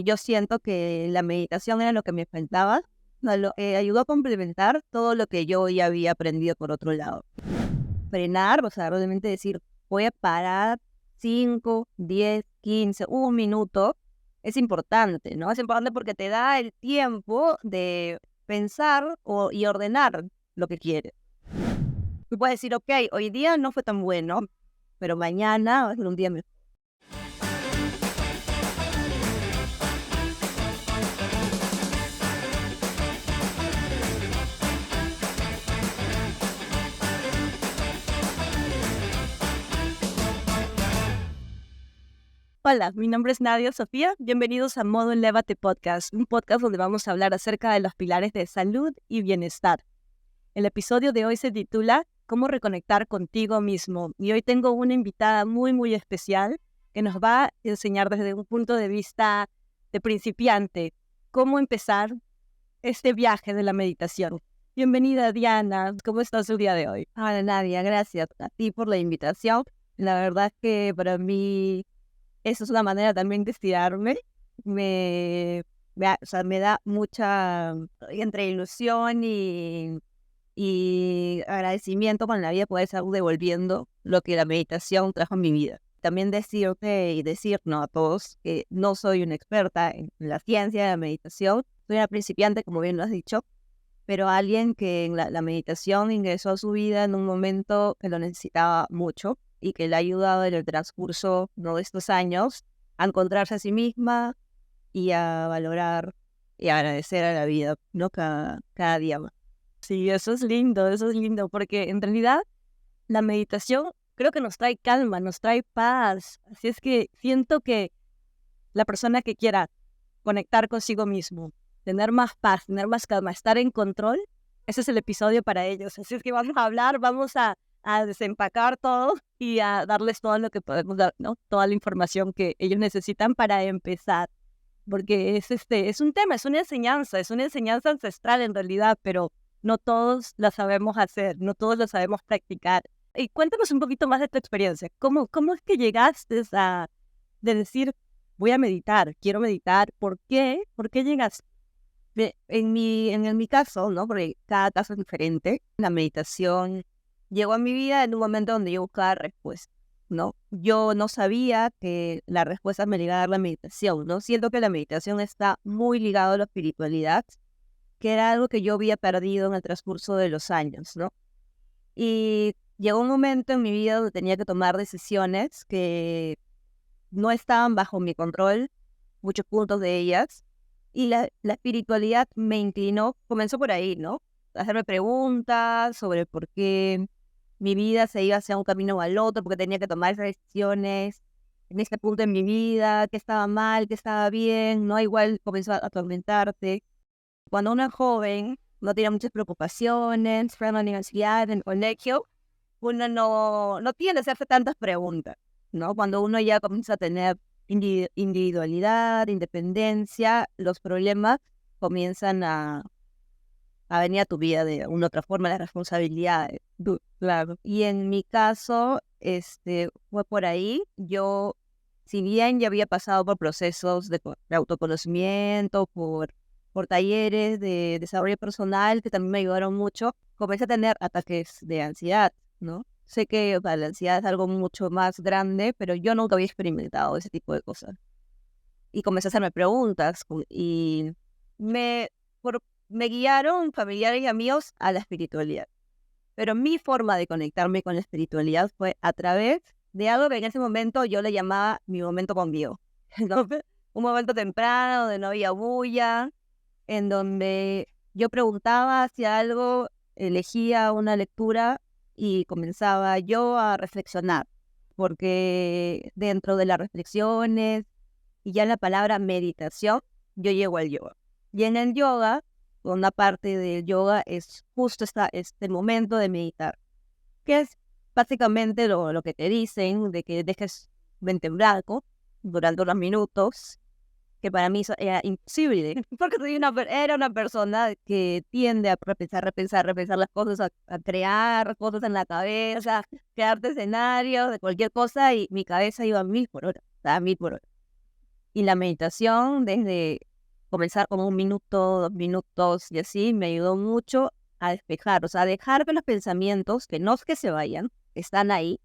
yo siento que la meditación era lo que me faltaba, ayudó a complementar todo lo que yo ya había aprendido por otro lado. Frenar, o sea, realmente decir, voy a parar 5, 10, 15, un minuto, es importante, ¿no? Es importante porque te da el tiempo de pensar y ordenar lo que quieres. Tú puedes decir, ok, hoy día no fue tan bueno, pero mañana va a ser un día mejor. Hola, mi nombre es Nadia Sofía. Bienvenidos a Modo Elévate Podcast, un podcast donde vamos a hablar acerca de los pilares de salud y bienestar. El episodio de hoy se titula ¿Cómo reconectar contigo mismo? Y hoy tengo una invitada muy especial que nos va a enseñar desde un punto de vista de principiante cómo empezar este viaje de la meditación. Bienvenida, Diana. ¿Cómo estás el día de hoy? Hola, Nadia. Gracias a ti por la invitación. La verdad es que para mí eso es una manera también de estirarme. O sea, me da mucha entre ilusión y agradecimiento con la vida poder estar devolviendo lo que la meditación trajo en mi vida. También decirte y decirnos a todos que no soy una experta en la ciencia de la meditación. Soy una principiante, como bien lo has dicho, pero alguien que en la meditación ingresó a su vida en un momento que lo necesitaba mucho y que le ha ayudado en el transcurso, ¿no?, de estos años a encontrarse a sí misma y a valorar y agradecer a la vida, ¿no?, cada día más. Sí, eso es lindo, porque en realidad la meditación creo que nos trae calma, nos trae paz. Así es que siento que la persona que quiera conectar consigo mismo, tener más paz, tener más calma, estar en control, ese es el episodio para ellos. Así es que vamos a hablar, vamos a desempacar todo y a darles todo lo que podemos dar, ¿no? Toda la información que ellos necesitan para empezar. Porque es un tema, es una enseñanza ancestral en realidad, pero no todos la sabemos hacer, no todos la sabemos practicar. Y cuéntanos un poquito más de tu experiencia. ¿Cómo es que llegaste de decir, voy a meditar, quiero meditar? ¿Por qué? ¿Por qué llegaste? En mi caso, ¿no? Porque cada caso es diferente. La meditación llegó a mi vida en un momento donde yo buscaba respuestas, ¿no? Yo no sabía que la respuesta me iba a dar la meditación, ¿no? Siento que la meditación está muy ligada a la espiritualidad, que era algo que yo había perdido en el transcurso de los años, ¿no? Y llegó un momento en mi vida donde tenía que tomar decisiones que no estaban bajo mi control, muchos puntos de ellas, y la espiritualidad me inclinó, comenzó por ahí, ¿no? Hacerme preguntas sobre por qué mi vida se iba hacia un camino o al otro, porque tenía que tomar esas decisiones en este punto en mi vida, qué estaba mal, qué estaba bien, ¿no? Igual comenzó a atormentarte. Cuando uno es joven, no tiene muchas preocupaciones, fue a la universidad, en el colegio, uno no tiende a hacerse tantas preguntas, ¿no? Cuando uno ya comienza a tener individualidad, independencia, los problemas comienzan a venir a tu vida de una u otra forma, las responsabilidades. Claro. Y en mi caso, fue por ahí. Yo, si bien ya había pasado por procesos de autoconocimiento, por talleres de desarrollo personal que también me ayudaron mucho, comencé a tener ataques de ansiedad, ¿no? Sé que, o sea, la ansiedad es algo mucho más grande, pero yo nunca había experimentado ese tipo de cosas. Y comencé a hacerme preguntas y me, me guiaron familiares y amigos a la espiritualidad. Pero mi forma de conectarme con la espiritualidad fue a través de algo que en ese momento yo le llamaba mi momento conmigo, ¿no? Un momento temprano donde no había bulla, en donde yo preguntaba hacia algo, elegía una lectura y comenzaba yo a reflexionar, porque dentro de las reflexiones y ya en la palabra meditación, yo llego al yoga. Y en el yoga, una parte del yoga es justo este momento de meditar, que es básicamente lo que te dicen, de que dejes mente en blanco durante unos minutos, que para mí eso era imposible, porque era una persona que tiende a repensar las cosas, a crear cosas en la cabeza, crearte escenarios de cualquier cosa, y mi cabeza iba a 1000 por hora, a 1000 por hora. Y la meditación, desde comenzar con 1 minuto, 2 minutos y así, me ayudó mucho a despejar, o sea, a dejar que los pensamientos, que no es que se vayan, están ahí,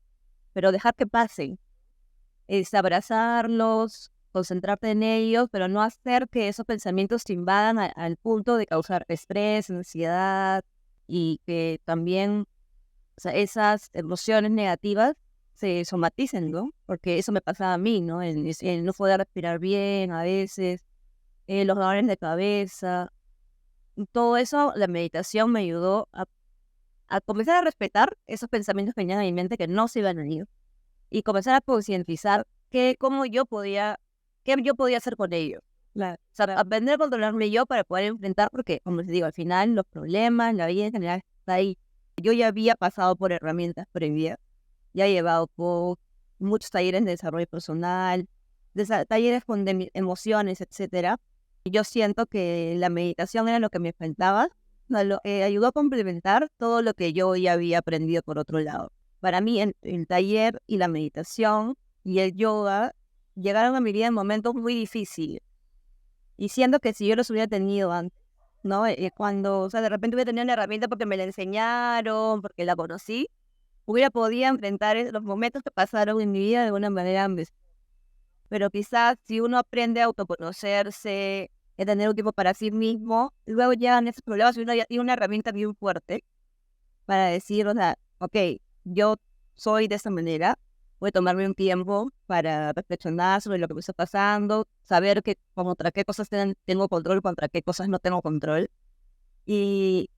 pero dejar que pasen, es abrazarlos, concentrarte en ellos, pero no hacer que esos pensamientos te invadan al punto de causar estrés, ansiedad y que también, o sea, esas emociones negativas se somaticen, ¿no? Porque eso me pasaba a mí, ¿no? El no poder respirar bien a veces, los dolores de cabeza, todo eso, la meditación me ayudó a comenzar a respetar esos pensamientos que venían a mi mente que no se iban a ir y comenzar a concientizar qué yo podía hacer con ellos. O sea, aprender a controlarme yo para poder enfrentar, porque, como les digo, al final los problemas, la vida en general está ahí. Yo ya había pasado por herramientas previas, ya he llevado por muchos talleres de desarrollo personal, talleres con emociones, etcétera. Y yo siento que la meditación era lo que me faltaba, ayudó a complementar todo lo que yo ya había aprendido por otro lado. Para mí, el taller y la meditación y el yoga llegaron a mi vida en momentos muy difíciles. Y siento que si yo los hubiera tenido antes, ¿no? Cuando, o sea, de repente hubiera tenido una herramienta porque me la enseñaron, porque la conocí, hubiera podido enfrentar los momentos que pasaron en mi vida de una manera mejor. Pero quizás si uno aprende a autoconocerse, a tener un tiempo para sí mismo, luego llegan esos problemas y uno ya tiene una herramienta bien fuerte para decir, o sea, ok, yo soy de esta manera, voy a tomarme un tiempo para reflexionar sobre lo que me está pasando, saber que contra qué cosas tengo control, contra qué cosas no tengo control, y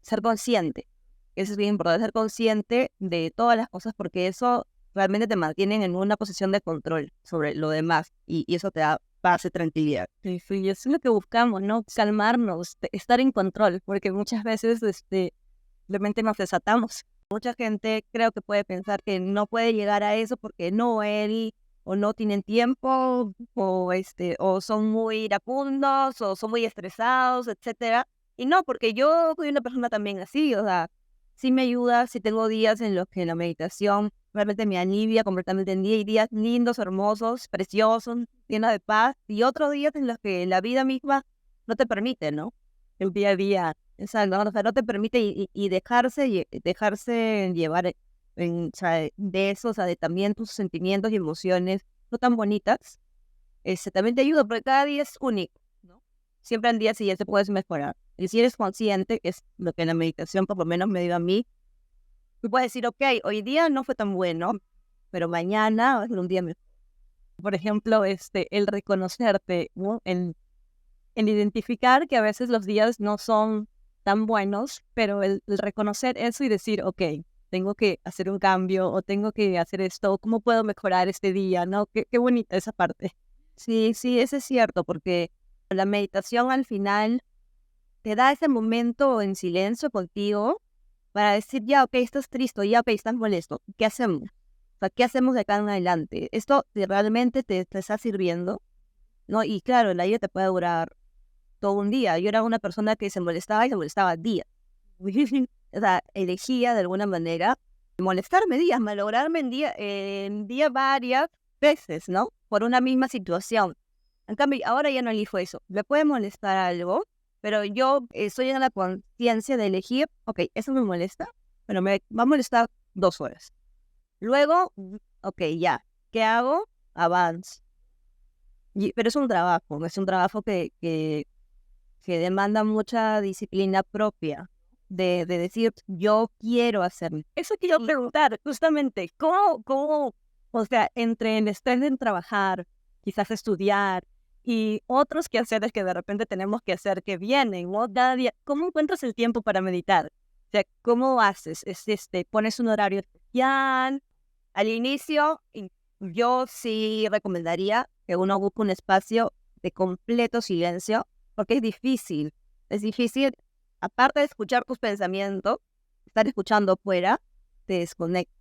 ser consciente. Eso es bien importante, ser consciente de todas las cosas, porque eso realmente te mantiene en una posición de control sobre lo demás, y eso te da paz y tranquilidad. Sí, sí, eso es lo que buscamos, ¿no? Calmarnos, estar en control, porque muchas veces simplemente nos desatamos. Mucha gente creo que puede pensar que no puede llegar a eso porque no él o no tienen tiempo o son muy iracundos o son muy estresados, etcétera. Y no, porque yo soy una persona también así, o sea, sí me ayuda, sí tengo días en los que la meditación realmente me alivia completamente en día, y días lindos, hermosos, preciosos, llenos de paz, y otros días en los que la vida misma no te permite, ¿no? El día a día. Exacto, o sea, no te permite y dejarse llevar o sea, de eso, o sea, de también tus sentimientos y emociones no tan bonitas, también te ayuda, porque cada día es único, ¿no? Siempre al día siguiente puedes mejorar. Y si eres consciente, que es lo que la meditación por lo menos me dio a mí, tú puedes decir, ok, hoy día no fue tan bueno, pero mañana va a ser un día mejor. Por ejemplo, el reconocerte, ¿no? El identificar que a veces los días no son tan buenos, pero el reconocer eso y decir, ok, tengo que hacer un cambio o tengo que hacer esto, ¿cómo puedo mejorar este día? ¿No? Qué bonita esa parte. Sí, sí, eso es cierto, porque la meditación al final te da ese momento en silencio contigo para decir, ya, ok, estás triste, ya, ok, estás molesto, ¿qué hacemos? O sea, ¿qué hacemos de acá en adelante? ¿Esto realmente te está sirviendo? ¿No? Y claro, la vida te puede durar todo un día. Yo era una persona que se molestaba y se molestaba días. O sea, elegía de alguna manera molestarme días, malograrme en día varias veces, ¿no? Por una misma situación. En cambio, ahora ya no elijo eso. Me puede molestar algo, pero yo estoy en la conciencia de elegir, ok, eso me molesta, pero me va a molestar 2 horas. Luego, ok, ya, ¿qué hago? Avanzo. Pero es un trabajo que demanda mucha disciplina propia, de decir, yo quiero hacerlo. Eso quiero preguntar, justamente, o sea, entre el estrés en trabajar, quizás estudiar, y otros quehaceres que de repente tenemos que hacer que vienen, ¿no? Cada día, ¿cómo encuentras el tiempo para meditar? O sea, ¿cómo haces? ¿Pones un horario especial? Al inicio, yo sí recomendaría que uno busque un espacio de completo silencio, porque es difícil, aparte de escuchar tus pensamientos, estar escuchando afuera, te desconecta.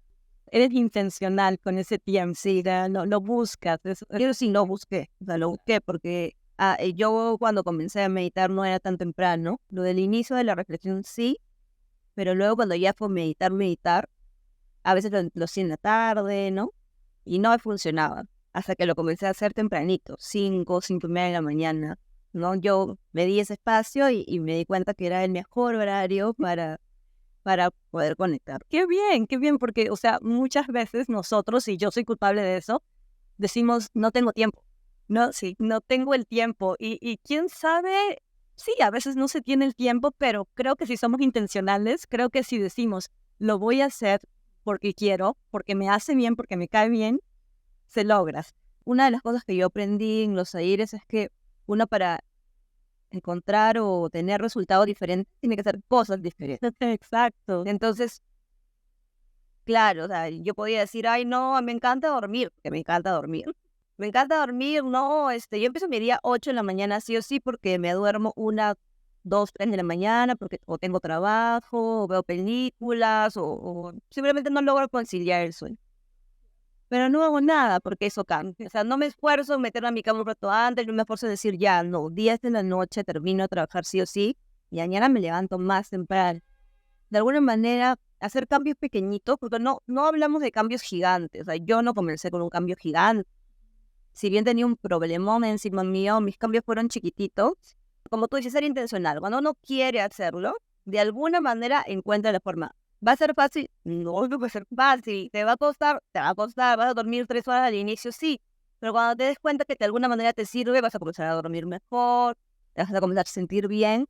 Eres intencional con ese tiempo, sí, lo buscas. Yo sí lo busqué, o sea, lo busqué porque yo cuando comencé a meditar no era tan temprano. Lo del inicio de la reflexión sí, pero luego cuando ya fue meditar, a veces lo hacía en la tarde, ¿no? Y no me funcionaba. hasta que lo comencé a hacer tempranito, 5:30 de la mañana, ¿no? Yo me di ese espacio y me di cuenta que era el mejor horario para poder conectar. Qué bien, porque, o sea, muchas veces nosotros, y yo soy culpable de eso, decimos, no tengo tiempo, no, sí, no tengo el tiempo. Y quién sabe, sí, a veces no se tiene el tiempo, pero creo que si somos intencionales, creo que si decimos, lo voy a hacer porque quiero, porque me hace bien, porque me cae bien, se logra. Una de las cosas que yo aprendí en los aires es que uno para encontrar o tener resultados diferentes tiene que hacer cosas diferentes. Exacto. Entonces, claro, o sea, yo podía decir, ay, no, me encanta dormir, porque me encanta dormir. Me encanta dormir, no, yo empiezo mi día 8 de la mañana sí o sí porque me duermo 1, 2, 3 de la mañana porque o tengo trabajo, o veo películas, o simplemente no logro conciliar el sueño. Pero no hago nada porque eso cambia. O sea, no me esfuerzo en meterme a mi cama un rato antes, no me esfuerzo en decir, ya, no, 10 de la noche termino de trabajar sí o sí, y mañana me levanto más temprano. De alguna manera, hacer cambios pequeñitos, porque no hablamos de cambios gigantes. O sea, yo no comencé con un cambio gigante. Si bien tenía un problemón encima mío, mis cambios fueron chiquititos. Como tú dices, ser intencional. Cuando uno quiere hacerlo, de alguna manera encuentra la forma. ¿Va a ser fácil? No, no va a ser fácil. ¿Te va a costar? Te va a costar. ¿Vas a dormir 3 horas al inicio? Sí. Pero cuando te des cuenta que de alguna manera te sirve, vas a comenzar a dormir mejor, te vas a comenzar a sentir bien.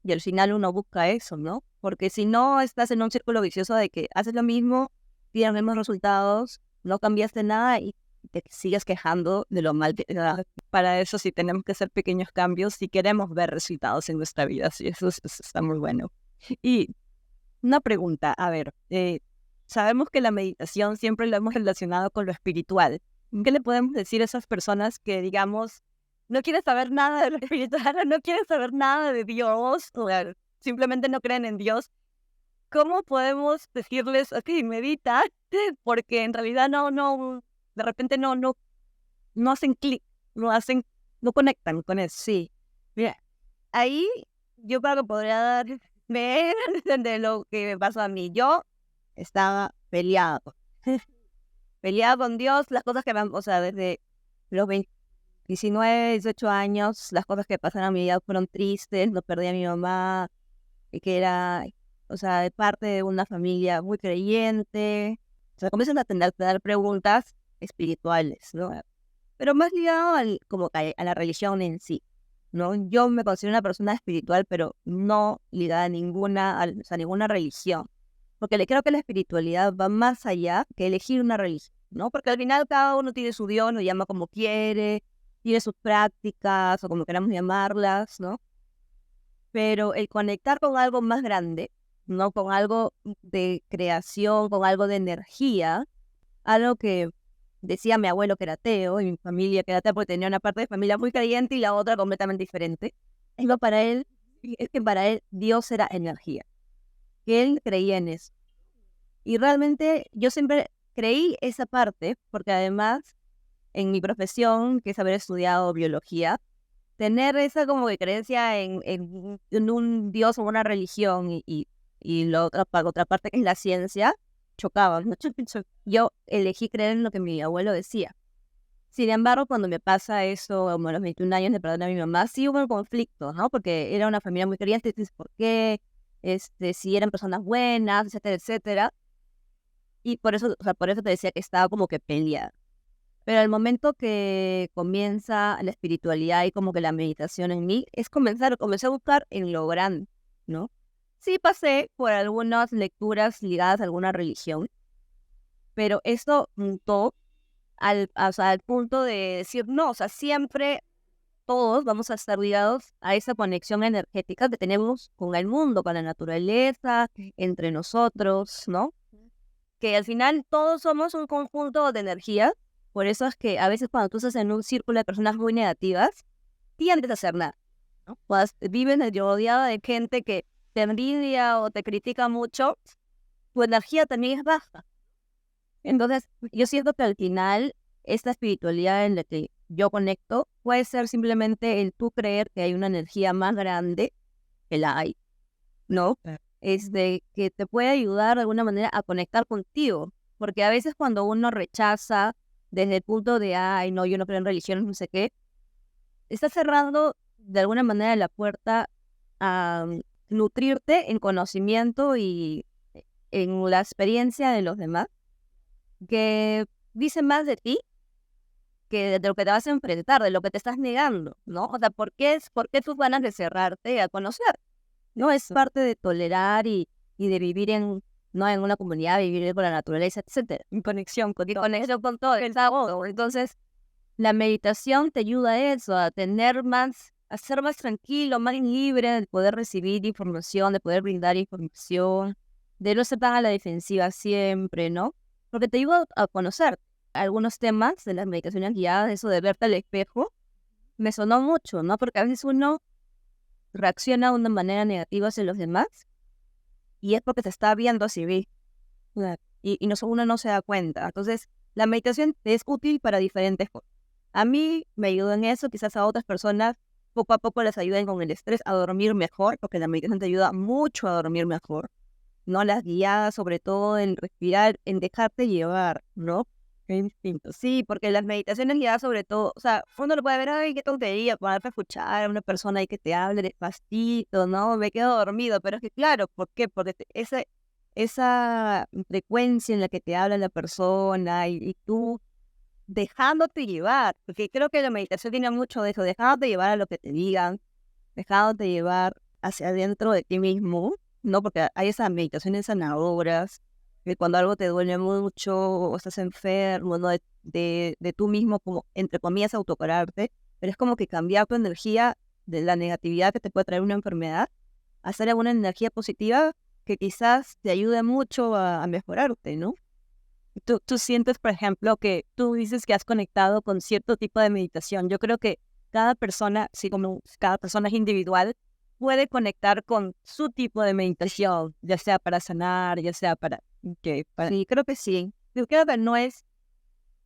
Y al final uno busca eso, ¿no? Porque si no, estás en un círculo vicioso de que haces lo mismo, tienes los mismos resultados, no cambiaste nada y te sigues quejando de lo mal que te da. Para eso sí tenemos que hacer pequeños cambios si queremos ver resultados en nuestra vida. Sí, eso está muy bueno. Y una pregunta, a ver, sabemos que la meditación siempre la hemos relacionado con lo espiritual. ¿Qué le podemos decir a esas personas que, digamos, no quieren saber nada de lo espiritual, no quieren saber nada de Dios, o simplemente no creen en Dios? ¿Cómo podemos decirles, ok, medita, porque en realidad de repente no hacen clic, no conectan con eso? Sí, mira, ahí yo creo que podría dar ver de lo que me pasó a mí. Yo estaba peleada, peleada con Dios, las cosas que o sea, desde los 19, 18 años, las cosas que pasaron en mi vida fueron tristes, no perdí a mi mamá, que era, o sea, de parte de una familia muy creyente. O sea, comienzan a tener que dar preguntas espirituales, ¿no? Pero más ligado como que a la religión en sí, ¿no? Yo me considero una persona espiritual, pero no ligada a o sea, ninguna religión. Porque le creo que la espiritualidad va más allá que elegir una religión, ¿no? Porque al final cada uno tiene su Dios, lo llama como quiere, tiene sus prácticas o como queramos llamarlas, ¿no? Pero el conectar con algo más grande, ¿no? Con algo de creación, con algo de energía, algo que decía mi abuelo que era ateo y mi familia que era ateo porque tenía una parte de familia muy creyente y la otra completamente diferente. Es que para él Dios era energía, que él creía en eso. Y realmente yo siempre creí esa parte porque además en mi profesión, que es haber estudiado biología, tener esa como que creencia en un Dios o una religión y la otra parte que es la ciencia, chocaban, ¿no? Yo elegí creer en lo que mi abuelo decía. Sin embargo, cuando me pasa eso, como a los 21 años de perder a mi mamá, sí hubo un conflicto, ¿no? Porque era una familia muy creyente, entonces, ¿por qué? Si eran personas buenas, etcétera, etcétera. Y por eso, o sea, por eso te decía que estaba como que peleada. Pero al momento que comienza la espiritualidad y como que la meditación en mí, comencé a buscar en lo grande, ¿no? Sí pasé por algunas lecturas ligadas a alguna religión, pero esto mutó o sea, al punto de decir, no, o sea, siempre todos vamos a estar ligados a esa conexión energética que tenemos con el mundo, con la naturaleza, entre nosotros, ¿no? Que al final todos somos un conjunto de energías. Por eso es que a veces cuando tú estás en un círculo de personas muy negativas, tiendes a hacer nada, ¿no? Cuando vives rodeada de gente que te envidia o te critica mucho, tu energía también es baja. Entonces, yo siento que al final, esta espiritualidad en la que yo conecto puede ser simplemente el tú creer que hay una energía más grande, que la hay, ¿no? Es de que te puede ayudar de alguna manera a conectar contigo. Porque a veces cuando uno rechaza desde el punto de, ay, no, yo no creo en religiones, no sé qué, estás cerrando de alguna manera la puerta a nutrirte en conocimiento y en la experiencia de los demás, que dice más de ti que de lo que te vas a enfrentar, de lo que te estás negando, ¿no? O sea, por qué tus ganas de cerrarte a conocer? No es parte de tolerar y de vivir no en una comunidad, vivir con la naturaleza, etcétera. En conexión con todo. Conexión con todo, todo. Entonces, la meditación te ayuda a eso, a ser más tranquilo, más libre de poder recibir información, de poder brindar información, de no ser tan a la defensiva siempre, ¿no? Porque te ayuda a conocer algunos temas de las meditaciones guiadas, eso de verte al espejo, me sonó mucho, ¿no? Porque a veces uno reacciona de una manera negativa hacia los demás y es porque se está viendo así, ¿sí? Y uno no se da cuenta. Entonces, la meditación es útil para diferentes cosas. A mí me ayudó en eso, quizás a otras personas poco a poco les ayuden con el estrés a dormir mejor, porque la meditación te ayuda mucho a dormir mejor, ¿no? Las guiadas, sobre todo en respirar, en dejarte llevar, ¿no? Qué instinto. Sí, porque las meditaciones guiadas sobre todo, o sea, uno lo puede ver, ay, qué tontería, ponerte a escuchar a una persona ahí que te hable despacito, ¿no? Me quedo dormido, pero es que claro, ¿por qué? Porque esa frecuencia en la que te habla la persona y tú dejándote llevar, porque creo que la meditación tiene mucho de eso, dejándote llevar a lo que te digan, dejándote llevar hacia adentro de ti mismo, ¿no? Porque hay esas meditaciones sanadoras, que cuando algo te duele mucho o estás enfermo, ¿no? De tú mismo, como, entre comillas, autocurarte, pero es como que cambiar tu energía de la negatividad que te puede traer una enfermedad, a hacer alguna energía positiva que quizás te ayude mucho a mejorarte, ¿no? Tú sientes, por ejemplo, que tú dices que has conectado con cierto tipo de meditación. Yo creo que cada persona, sí, como cada persona es individual, puede conectar con su tipo de meditación, ya sea para sanar, ya sea Sí, creo que sí. Yo creo que no es,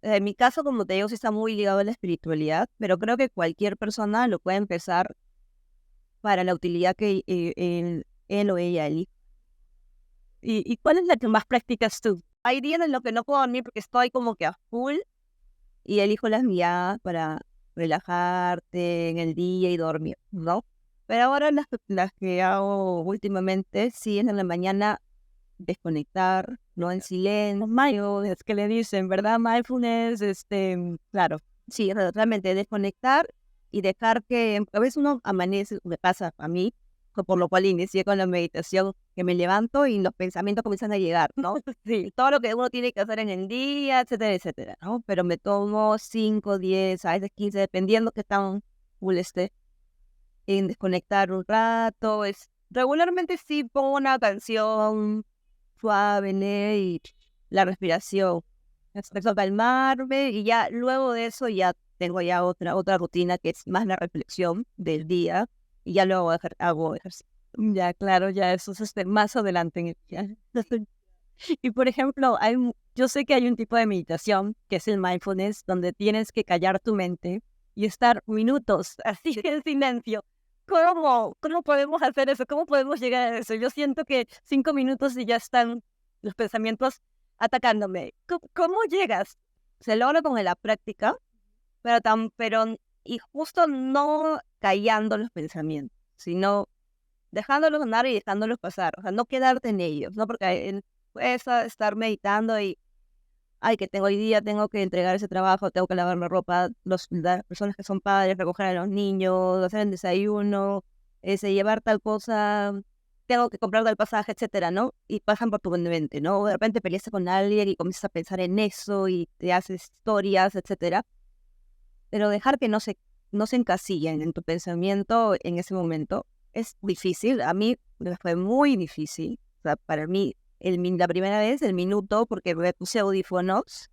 en mi caso, como te digo, sí está muy ligado a la espiritualidad, pero creo que cualquier persona lo puede empezar para la utilidad que él o ella elige. ¿Y cuál es la que más practicas tú? Hay días en los que no puedo dormir porque estoy como que a full y elijo las guiadas para relajarte en el día y dormir, ¿no? Pero ahora las que hago últimamente, sí, es en la mañana desconectar, no en silencio, mindfulness, que le dicen, ¿verdad? Mindfulness, claro, sí, realmente desconectar y dejar que, a veces uno amanece, me pasa a mí, por lo cual inicié con la meditación, que me levanto y los pensamientos comienzan a llegar, ¿no? Sí, todo lo que uno tiene que hacer en el día, etcétera, etcétera, ¿no? Pero me tomo 5, 10, a veces 15, dependiendo que tan full esté, en desconectar un rato. Regularmente sí pongo una canción suave, ¿no? Y la respiración. Empiezo a calmarme y ya luego de eso ya tengo ya otra rutina que es más la reflexión del día y ya luego hago ejercicio. Ya, claro, ya eso es más adelante en el día. Y por ejemplo, yo sé que hay un tipo de meditación que es el mindfulness, donde tienes que callar tu mente y estar minutos así en silencio. ¿Cómo podemos hacer eso? ¿Cómo podemos llegar a eso? Yo siento que 5 minutos y ya están los pensamientos atacándome. ¿Cómo llegas? Se logra con la práctica, pero y justo no callando los pensamientos, sino dejándolos andar y dejándolos pasar. O sea, no quedarte en ellos, ¿no? Porque puedes estar meditando y, ay, que tengo hoy día, tengo que entregar ese trabajo, tengo que lavar la ropa, las personas que son padres, recoger a los niños, hacer el desayuno, llevar tal cosa, tengo que comprar tal pasaje, etcétera, ¿no? Y pasan por tu mente, ¿no? De repente peleaste con alguien y comienzas a pensar en eso y te haces historias, etcétera. Pero dejar que no se encasillen en tu pensamiento en ese momento es difícil. A mí me fue muy difícil. O sea, para mí, la primera vez, el minuto, porque me puse audífonos,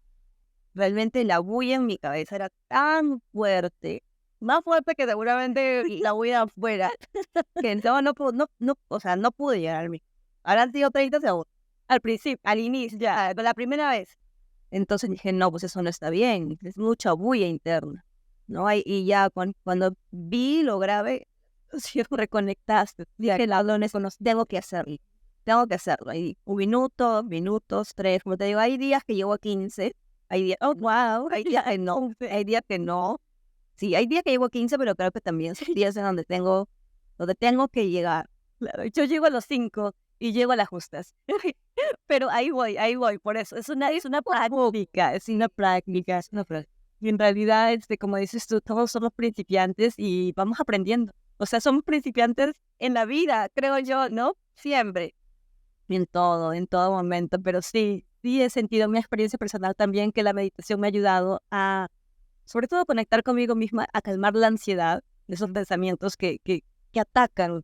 realmente la bulla en mi cabeza era tan fuerte, más fuerte que seguramente la bulla afuera, que o sea, no pude llegar al mí. Ahora han sido 30 segundos. Al principio, al inicio, ya, la primera vez. Entonces dije, no, pues eso no está bien, es mucha bulla interna, ¿no? Y ya cuando vi lo grave, sí, reconectaste, dije, el hablo en eso, no, tengo que hacerlo, y un minuto, 2 minutos, 3, como te digo, hay días que llego a 15, Hay días, oh, wow, hay días que no, hay días que no. Sí, hay días que llego a 15, pero creo que también son días en donde tengo que llegar. Claro, yo llego a los 5 y llego a las justas. Pero ahí voy, por eso. Es una práctica, es una práctica, es una práctica. Y en realidad, como dices tú, todos somos principiantes y vamos aprendiendo. O sea, somos principiantes en la vida, creo yo, ¿no? Siempre. En todo momento. Pero sí he sentido mi experiencia personal también que la meditación me ha ayudado a, sobre todo, conectar conmigo misma, a calmar la ansiedad, esos pensamientos que atacan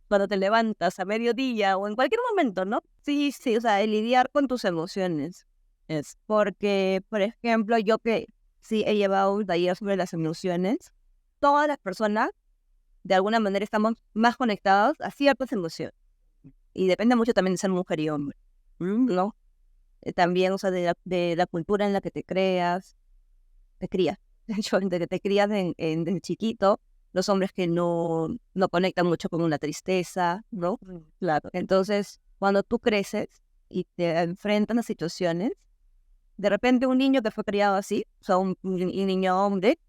cuando te levantas a mediodía o en cualquier momento, ¿no? Sí, o sea, el lidiar con tus emociones. Es porque, por ejemplo, yo que sí he llevado un taller sobre las emociones, todas las personas, de alguna manera, estamos más conectados a ciertas emociones. Y depende mucho también de ser mujer y hombre, ¿no? También, o sea, de la cultura en la que te crías. De hecho, de que te crías desde chiquito, los hombres que no conectan mucho con una tristeza, ¿no? Claro. Entonces, cuando tú creces y te enfrentan a situaciones, de repente un niño que fue criado así, o sea, un niño hombre,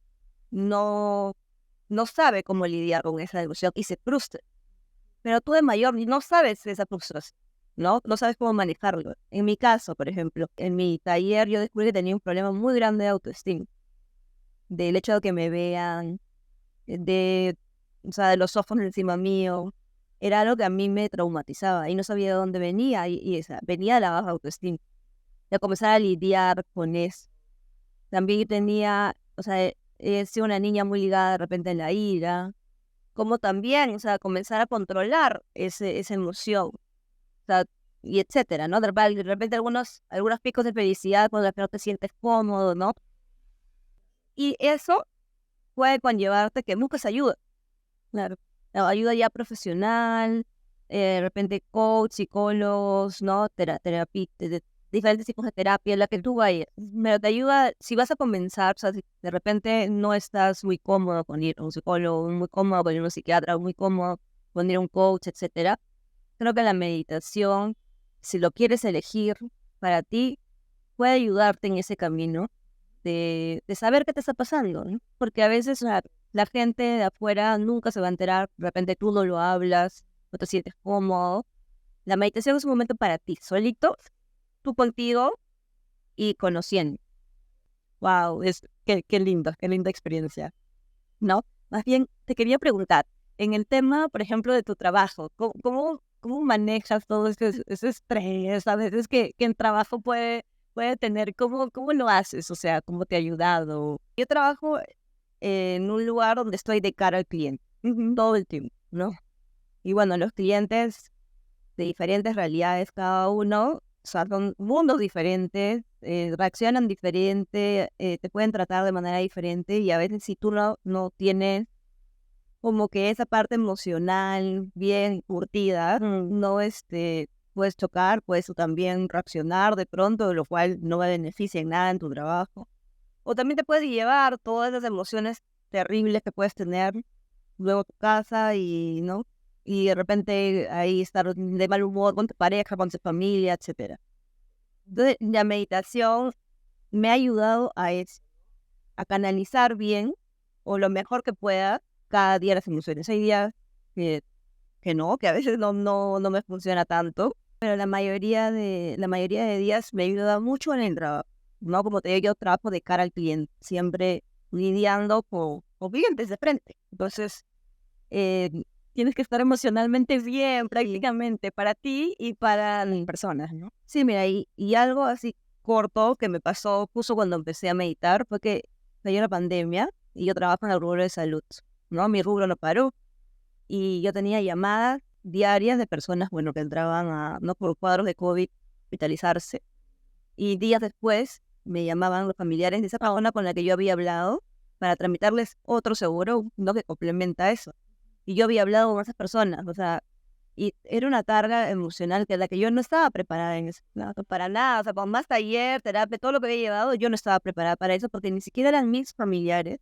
no, no sabe cómo lidiar con esa emoción y se frustra. Pero tú de mayor no sabes esa frustración, ¿no? No sabes cómo manejarlo. En mi caso, por ejemplo, en mi taller yo descubrí que tenía un problema muy grande de autoestima, del hecho de que me vean, o sea, de los ojos encima mío. Era algo que a mí me traumatizaba y no sabía de dónde venía o sea, venía de la baja autoestima. De comenzar a lidiar con eso. También yo tenía, o sea, he sido una niña muy ligada de repente en la ira, como también, o sea, comenzar a controlar esa emoción, o sea, y etcétera, ¿no? De repente algunos picos de felicidad cuando no te sientes cómodo, ¿no? Y eso puede conllevarte que busques ayuda, claro, ayuda ya profesional, de repente coach, psicólogos, ¿no? Diferentes tipos de terapia, la que tú vayas. Pero te ayuda, si vas a comenzar, o sea, si de repente no estás muy cómodo con ir a un psicólogo, muy cómodo con ir a un psiquiatra, muy cómodo con ir a un coach, etcétera, creo que la meditación, si lo quieres elegir para ti, puede ayudarte en ese camino de saber qué te está pasando, ¿no? Porque a veces la gente de afuera nunca se va a enterar, de repente tú no lo hablas, no te sientes cómodo. La meditación es un momento para ti, solito, tú contigo y conociendo. Wow, qué lindo, qué linda experiencia, ¿no? Más bien, te quería preguntar, en el tema, por ejemplo, de tu trabajo, ¿cómo manejas todo ese estrés a veces que el trabajo puede tener? ¿Cómo lo haces? O sea, ¿cómo te ha ayudado? Yo trabajo en un lugar donde estoy de cara al cliente, todo el tiempo, ¿no? Y bueno, los clientes de diferentes realidades cada uno, o sea, son mundos diferentes, reaccionan diferente, te pueden tratar de manera diferente y a veces si tú no tienes como que esa parte emocional bien curtida, no puedes chocar, puedes tú también reaccionar de pronto, lo cual no va a beneficiar en nada en tu trabajo. O también te puedes llevar todas las emociones terribles que puedes tener luego a tu casa y, ¿no? Y de repente ahí estar de mal humor con tu pareja, con tu familia, etcétera. Entonces, la meditación me ha ayudado a eso, a canalizar bien o lo mejor que pueda cada día las emociones. Hay días que, que a veces no me funciona tanto, pero la mayoría de días me ayuda mucho en el trabajo. No, como te digo, yo trabajo de cara al cliente, siempre lidiando con clientes de frente. Entonces, eh, tienes que estar emocionalmente bien prácticamente para ti y para las personas, ¿no? Sí, mira, y algo así corto que me pasó justo cuando empecé a meditar fue que cayó la pandemia y yo trabajo en el rubro de salud, ¿no? Mi rubro no paró y yo tenía llamadas diarias de personas, bueno, que entraban no por cuadros de COVID, hospitalizarse. Y días después me llamaban los familiares de esa persona con la que yo había hablado para tramitarles otro seguro, no que complementa eso. Y yo había hablado con esas personas, o sea, y era una carga emocional que la que yo no estaba preparada en eso, no, para nada, o sea, con más taller, terapia, todo lo que había llevado, yo no estaba preparada para eso porque ni siquiera eran mis familiares,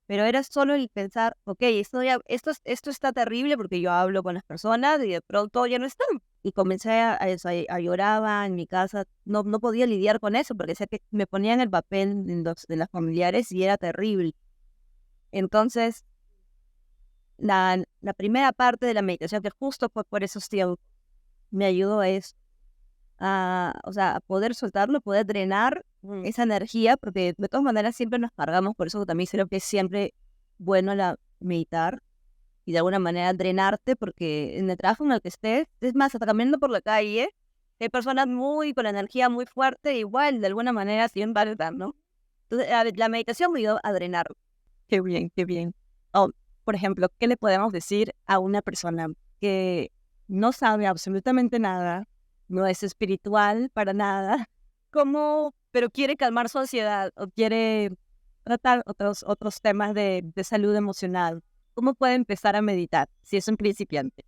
pero era solo el pensar, ok, esto está terrible porque yo hablo con las personas y de pronto ya no están. Y comencé a lloraba en mi casa, no podía lidiar con eso porque decía que me ponía en el papel de las familiares y era terrible. Entonces, la primera parte de la meditación, que justo fue por esos tiempos, me ayudó a eso, o sea, a poder soltarlo, poder drenar esa energía, porque de todas maneras siempre nos cargamos, por eso también creo que es siempre bueno meditar y de alguna manera drenarte, porque en el trabajo en el que estés, es más, hasta caminando por la calle, hay personas con la energía muy fuerte, igual de alguna manera siempre van, ¿no? Entonces, la meditación me ayudó a drenar. Qué bien, qué bien. Oh, por ejemplo, ¿qué le podemos decir a una persona que no sabe absolutamente nada, no es espiritual para nada, pero quiere calmar su ansiedad o quiere tratar otros temas de salud emocional? ¿Cómo puede empezar a meditar si es un principiante?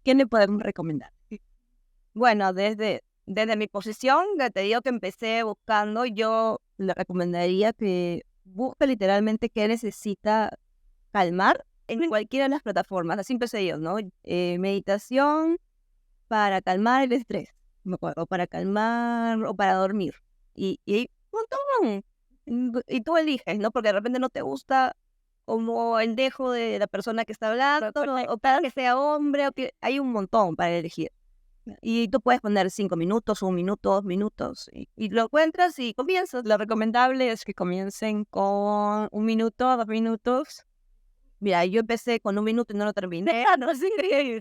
¿Qué le podemos recomendar? Bueno, desde mi posición, que te digo que empecé buscando, yo le recomendaría que busque literalmente qué necesita calmar en cualquiera de las plataformas. Así empecé yo, ¿no? Meditación para calmar el estrés, me acuerdo, para calmar o para dormir. Y hay un montón. Y tú eliges, ¿no? Porque de repente no te gusta como el dejo de la persona que está hablando, o para que sea hombre, o que hay un montón para elegir. Y tú puedes poner 5 minutos, 1 minuto, 2 minutos, y lo encuentras y comienzas. Lo recomendable es que comiencen con 1 minuto, 2 minutos. Mira, yo empecé con 1 minuto y no lo terminé. No, sí,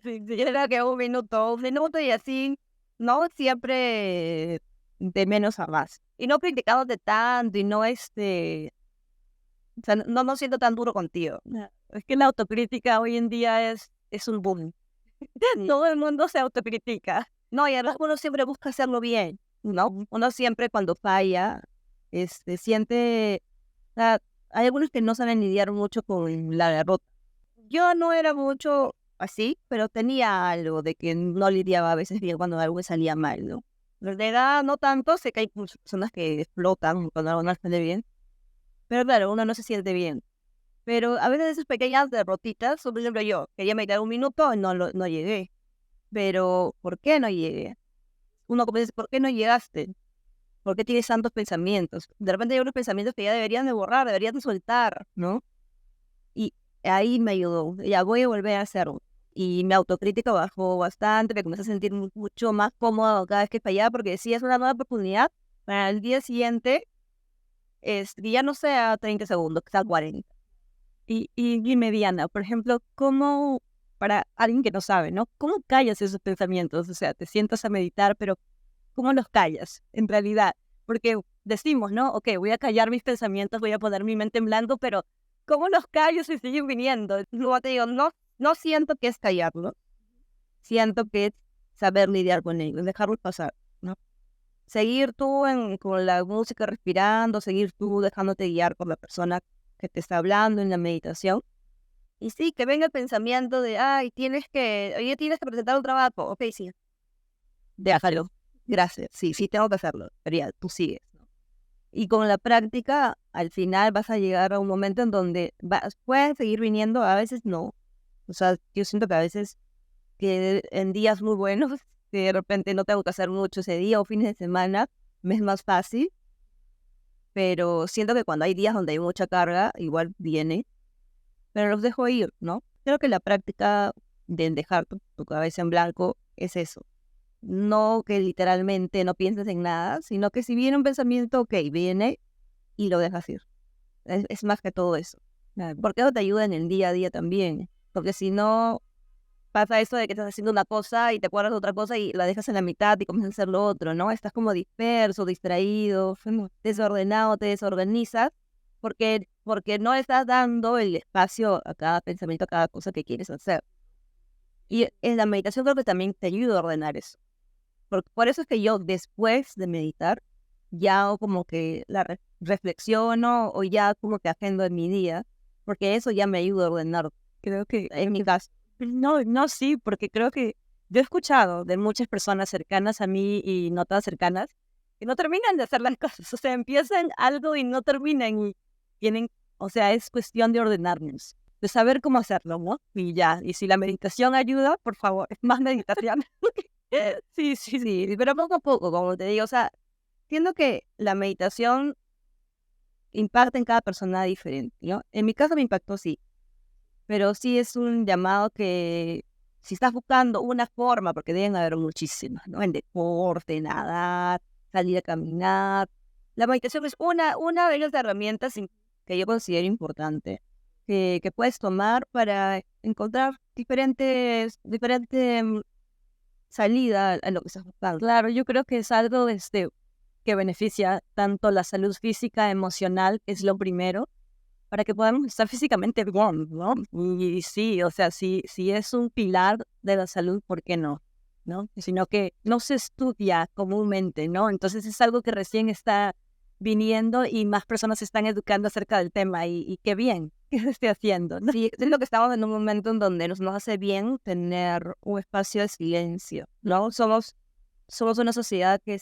sí, era que 1 minuto y así, no siempre de menos a más. Y no criticándote tanto y no o sea, no siento tan duro contigo. Es que la autocrítica hoy en día es un boom. Todo el mundo se autocritica. No, y además uno siempre busca hacerlo bien, ¿no? Uno siempre cuando falla, siente, o sea, hay algunos que no saben lidiar mucho con la derrota. Yo no era mucho así, pero tenía algo de que no lidiaba a veces bien cuando algo me salía mal, ¿no? De edad no tanto, sé que hay muchas personas que explotan cuando algo no les sale bien, pero claro, uno no se siente bien. Pero a veces esas pequeñas derrotitas, por ejemplo yo, quería meditar 1 minuto y no llegué. Pero, ¿por qué no llegué? Uno como dice, ¿por qué no llegaste? ¿Por qué tienes tantos pensamientos? De repente hay unos pensamientos que ya deberían de borrar, deberían de soltar, ¿no? Y ahí me ayudó. Ya voy a volver a hacerlo. Y mi autocrítica bajó bastante, me comencé a sentir mucho más cómodo cada vez que fallaba, porque decía, es una nueva oportunidad para el día siguiente, que ya no sea 30 segundos, que sea 40. Y mediana, por ejemplo, ¿cómo, para alguien que no sabe, ¿no? ¿Cómo callas esos pensamientos? O sea, te sientas a meditar, pero ¿cómo los callas en realidad? Porque decimos, ¿no? Ok, voy a callar mis pensamientos, voy a poner mi mente en blanco, pero ¿cómo los callo si siguen viniendo? Luego te digo, no siento que es callarlo, siento que es saber lidiar con ellos, dejarlos pasar, ¿no? Seguir tú con la música respirando, seguir tú dejándote guiar por la persona que te está hablando en la meditación. Y sí, que venga el pensamiento de, ay, oye, tienes que presentar un trabajo. Ok, sí, déjalo. Gracias. Sí, sí, tengo que hacerlo. Pero ya, tú sigues, ¿no? Y con la práctica, al final vas a llegar a un momento en donde pueden seguir viniendo, a veces no. O sea, yo siento que a veces que en días muy buenos, que de repente no tengo que hacer mucho ese día o fines de semana, me es más fácil. Pero siento que cuando hay días donde hay mucha carga, igual viene, pero los dejo ir, ¿no? Creo que la práctica de dejar tu cabeza en blanco es eso. No que literalmente no pienses en nada, sino que si viene un pensamiento, ok, viene y lo dejas ir. Es más que todo eso. Porque eso te ayuda en el día a día también. Porque si no, pasa eso de que estás haciendo una cosa y te acuerdas de otra cosa y la dejas en la mitad y comienzas a hacer lo otro, ¿no? Estás como disperso, distraído, desordenado, te desorganizas porque no estás dando el espacio a cada pensamiento, a cada cosa que quieres hacer. Y en la meditación creo que también te ayuda a ordenar eso. Por eso es que yo después de meditar ya hago como que reflexiono o ya como que agendo en mi día, porque eso ya me ayuda a ordenar. Creo que En mi caso. no, sí, porque creo que yo he escuchado de muchas personas cercanas a mí y no tan cercanas que no terminan de hacer las cosas, o sea, empiezan algo y no terminan y tienen O sea, es cuestión de ordenarnos, de saber cómo hacerlo, ¿no? Y ya, y si la meditación ayuda, por favor, más meditación. Sí, sí, sí. Sí, pero poco a poco, como te digo, o sea, siento que la meditación impacta en cada persona diferente, ¿no? En mi caso me impactó sí, pero sí es un llamado que si estás buscando una forma, porque deben haber muchísimas, ¿no? En deporte, nadar, salir a caminar. La meditación es una de las herramientas que yo considero importante, que puedes tomar para encontrar diferentes salida a lo que estás buscando. Claro, yo creo que es algo que beneficia tanto la salud física, emocional, que es lo primero, para que podamos estar físicamente bien, ¿no? Y sí, o sea, si es un pilar de la salud, ¿por qué no? ¿No? Sino que no se estudia comúnmente, ¿no? Entonces es algo que recién está viniendo y más personas se están educando acerca del tema y qué bien que se esté haciendo, ¿no? Sí, es lo que estamos en un momento en donde nos hace bien tener un espacio de silencio, ¿no? Somos una sociedad que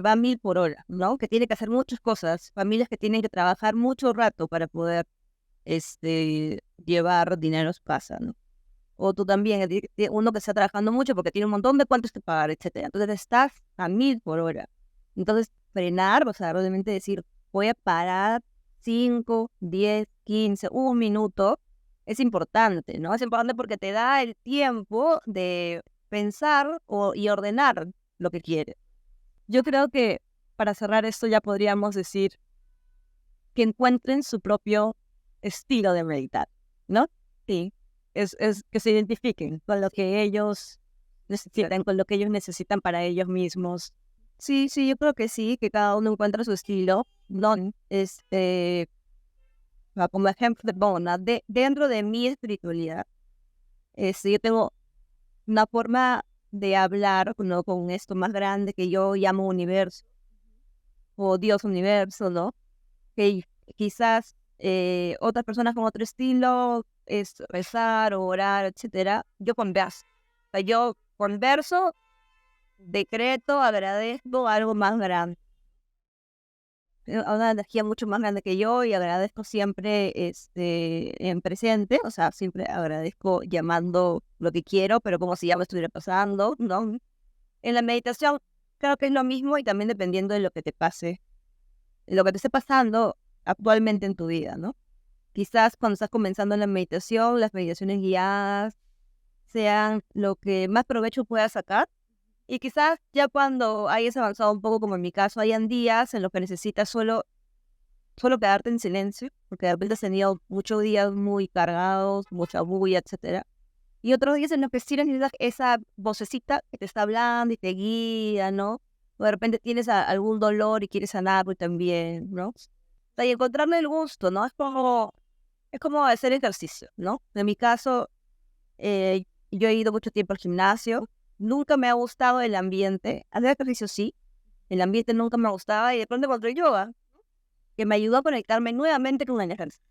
va a 1000 por hora, ¿no? Que tiene que hacer muchas cosas, familias que tienen que trabajar mucho rato para poder llevar dinero a su casa, ¿no? O tú también, uno que está trabajando mucho porque tiene un montón de cuentos que pagar, etcétera. Entonces estás a 1000 por hora. Entonces, frenar, o sea, realmente decir, voy a parar 5, 10, 15, un minuto, es importante, ¿no? Es importante porque te da el tiempo de pensar y ordenar lo que quieres. Yo creo que para cerrar esto ya podríamos decir que encuentren su propio estilo de meditar, ¿no? Sí, Es que se identifiquen con lo que ellos necesitan, con lo que ellos necesitan para ellos mismos. sí, sí, yo creo que sí, que cada uno encuentra su estilo, ¿no? Como ejemplo, dentro de mi espiritualidad, yo tengo una forma de hablar, ¿no? Con esto más grande que yo llamo universo o Dios universo, ¿no? Que quizás otras personas con otro estilo es rezar o orar, etcétera. Yo converso. O sea, yo converso, decreto, agradezco algo más grande, a una energía mucho más grande que yo y agradezco siempre en presente, o sea, siempre agradezco llamando lo que quiero, pero como si ya me estuviera pasando, ¿no? En la meditación creo que es lo mismo y también dependiendo de lo que te pase, lo que te esté pasando actualmente en tu vida, ¿no? Quizás cuando estás comenzando la meditación, las meditaciones guiadas sean lo que más provecho puedas sacar. Y quizás ya cuando hayas avanzado un poco, como en mi caso, hayan días en los que necesitas solo quedarte en silencio, porque de repente has tenido muchos días muy cargados, mucha bulla, etcétera. Y otros días en los que sí necesitas esa vocecita que te está hablando y te guía, ¿no? O de repente tienes algún dolor y quieres sanarlo también, ¿no? O sea, y encontrarle el gusto, ¿no? Es como hacer ejercicio, ¿no? En mi caso, yo he ido mucho tiempo al gimnasio, nunca me ha gustado el ambiente, hacer ejercicio sí, el ambiente nunca me gustaba y de pronto encontré yoga, que me ayudó a conectarme nuevamente con el ejercicio.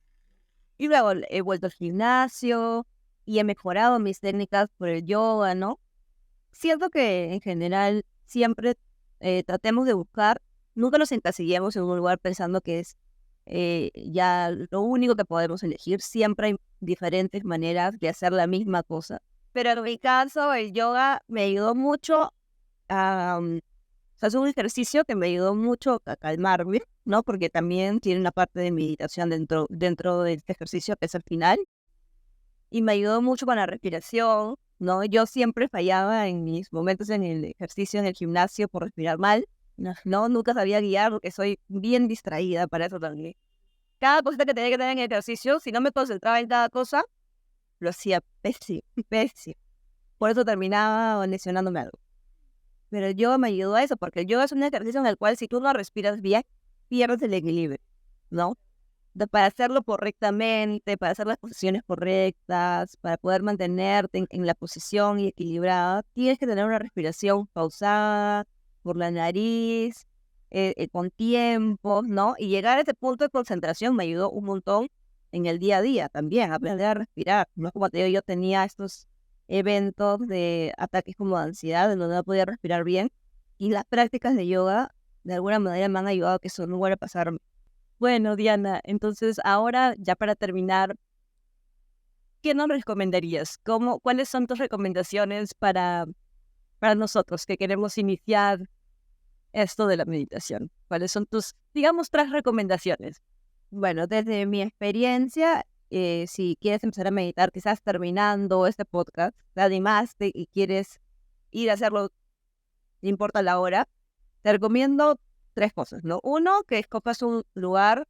Y luego he vuelto al gimnasio y he mejorado mis técnicas por el yoga, ¿no? Siento que en general siempre tratemos de buscar, nunca nos encasillemos en un lugar pensando que es ya lo único que podemos elegir. Siempre hay diferentes maneras de hacer la misma cosa. Pero en mi caso, el yoga me ayudó mucho o sea, es un ejercicio que me ayudó mucho a calmarme, ¿no? Porque también tiene una parte de meditación dentro de este ejercicio que es el final. Y me ayudó mucho con la respiración, ¿no? Yo siempre fallaba en mis momentos en el ejercicio, en el gimnasio, por respirar mal, ¿no? Nunca sabía guiar porque soy bien distraída para eso también. Cada cosita que tenía que tener en el ejercicio, si no me concentraba en cada cosa, lo hacía pésimo, pésimo. Por eso terminaba lesionándome algo. Pero el yoga me ayudó a eso, porque el yoga es un ejercicio en el cual si tú no respiras bien, pierdes el equilibrio, ¿no? Para hacerlo correctamente, para hacer las posiciones correctas, para poder mantenerte en la posición y equilibrada, tienes que tener una respiración pausada por la nariz, con tiempo, ¿no? Y llegar a ese punto de concentración me ayudó un montón en el día a día también, aprender a respirar, ¿no? Como te digo, yo tenía estos eventos de ataques como de ansiedad, en donde no podía respirar bien, y las prácticas de yoga, de alguna manera me han ayudado a que eso no vuelva a pasar. Bueno, Diana, entonces ahora ya para terminar, ¿qué nos recomendarías? ¿Cuáles son tus recomendaciones para nosotros que queremos iniciar esto de la meditación? ¿Cuáles son tus, digamos, 3 recomendaciones? Bueno, desde mi experiencia, si quieres empezar a meditar, quizás terminando este podcast, te animaste y quieres ir a hacerlo, no importa la hora, te recomiendo 3 cosas, ¿no? Uno, que escojas un lugar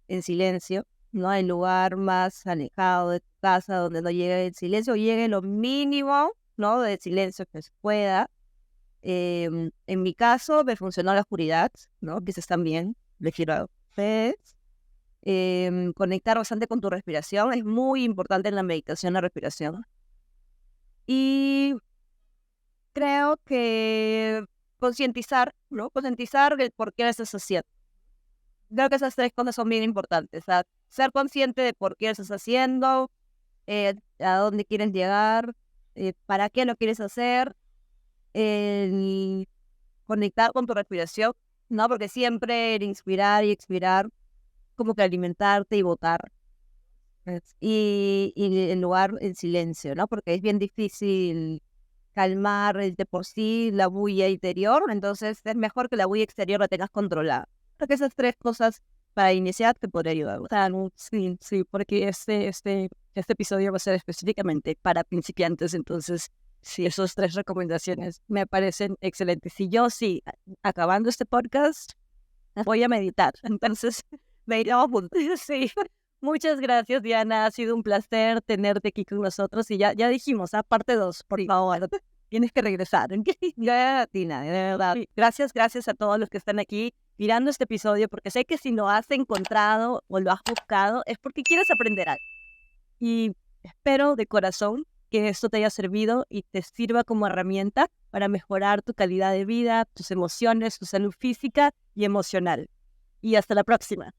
en silencio, ¿no? El lugar más alejado de tu casa, donde no llegue el silencio, llegue lo mínimo, ¿no? De silencio que se pueda. En mi caso, me funcionó la oscuridad, ¿no? Quizás también le quiero a ustedes. Conectar bastante con tu respiración, es muy importante en la meditación la respiración. Y creo que concientizar, ¿no? Concientizar el por qué lo estás haciendo. Creo que esas 3 cosas son bien importantes. O sea, ser consciente de por qué lo estás haciendo, a dónde quieres llegar, para qué lo quieres hacer, el conectar con tu respiración, ¿no? Porque siempre el inspirar y expirar, como que alimentarte y botar. Y en lugar en silencio, ¿no? Porque es bien difícil calmar de por sí la bulla interior, entonces es mejor que la bulla exterior la tengas controlada. Creo que esas 3 cosas para iniciar te podría ayudar. Claro, sí, sí, porque este episodio va a ser específicamente para principiantes, entonces sí, esas 3 recomendaciones me parecen excelentes. Y yo sí, acabando este podcast, voy a meditar, entonces meditamos juntos. Sí, muchas gracias, Diana, ha sido un placer tenerte aquí con nosotros y ya dijimos, parte 2, por favor, tienes que regresar. Tina, de verdad. Sí, gracias a todos los que están aquí mirando este episodio, porque sé que si lo has encontrado o lo has buscado es porque quieres aprender algo. Y espero de corazón que esto te haya servido y te sirva como herramienta para mejorar tu calidad de vida, tus emociones, tu salud física y emocional. Y hasta la próxima.